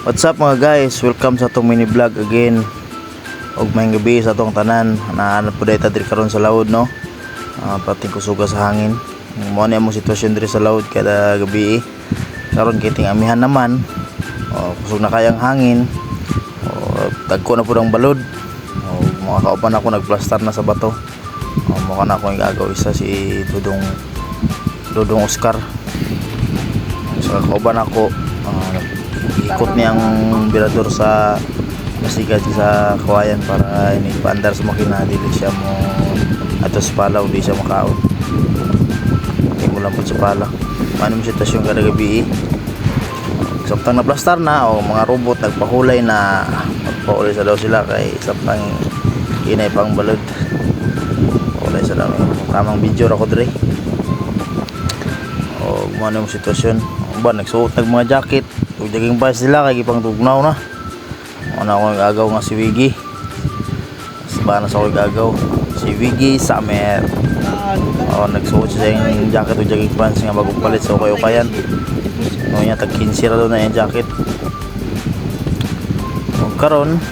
What's up mga guys? Welcome sa atong mini vlog again. Og may gabi sa atong tanan. Naanap po dahil diri karon sa laod no. Pating kusuga sa hangin. Mo ni mo sitwasyon diri sa laod kada gabi. Karon kiting amihan naman. Kusog na kayang hangin. Tagko na pud ang balod. Mga kauban ako nagplastar na sa bato. Mukha na ako igagaw isa si Dudong Oscar. Sa kauban ako ikot niyang birador sa masigat sa kawayan para inipaandar sa makina dili siya mo atos pala o di siya makaon. Hindi mo lang po sa pala manong sitwasyon kada gabi samtang na plastar na o mga robot nagpahulay na magpahulay sa daw sila kay samtang inay pang balod pahulay sa daw tamang video ako dre o manong sitwasyon ba nagsuot nag mga jacket ug daging bas sila kay gipang tugnaw na ana ko gagaw nga si Wiggy sabana sa ko gagaw si Wiggy Summer nagsuot siya yung jacket ug daging pants nga bagong palit sa okay-okayan no nya tag 15 ra do na yung jacket ug karon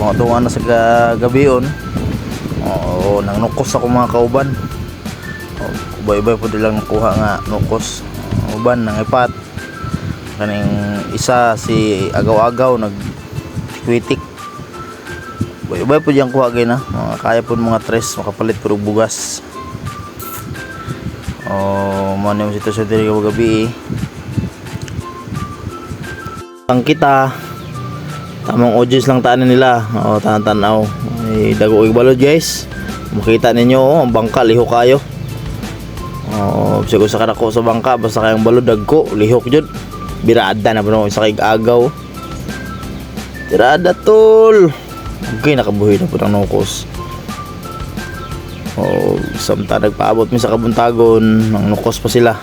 tunga na sa gabion nang nukos ako mga kauban ubay-ubay po dilang nakuha nga nukos uban nang ipat kaning isa si agaw-agaw nagkwitik ubay po diyang kuha gay na kaya po mga tres makapalit pero bugas mo na yung sitwasyon diri gabi ang kita tamang audience lang taan nila tanan-tanaw dago og balod guys makita ninyo ang bangka liho kayo siguro sa kanako sa bangka basta kayang balod dagko lihok jud birada na po sa kay agaw tirada tol okay nakabuhi na po ng nukos samta nagpaabot mi sa kabuntagon ng nukos pa sila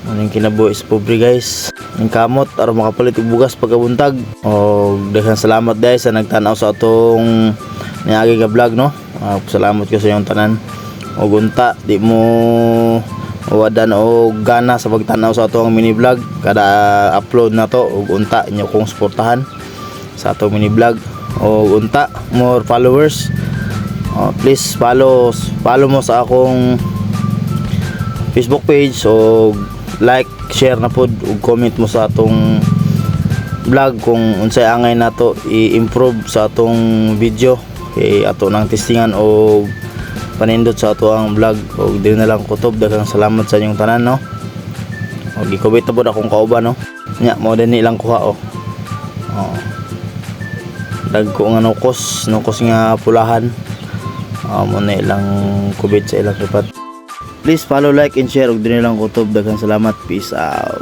anong kinabuhi sa pobre guys yung kamot aron makapalit og bugas pagkabuntag daghang salamat guys sa nagtanaw sa atong niagi nga vlog no salamat ko sa inyong tanan og unta di mo wadan o gana sa pagtanaw sa atong mini vlog kada upload na to ug unta inyo kong suportahan sa atong mini vlog o unta more followers please follow mo sa akong Facebook page o like share na pod ug comment mo sa atong vlog kung unsay angay nato i-improve sa atong video kay ato nang testingan o panindot sa ato ang vlog o dili na lang kutob daghang salamat sa inyong tanan no og gikubit na pud akong kauban no nya mo din ilang kuha dagko nga nukos nga pulahan mo na ilang kubit sa ilang ripat please follow like and share og dili lang kutob daghang salamat peace out.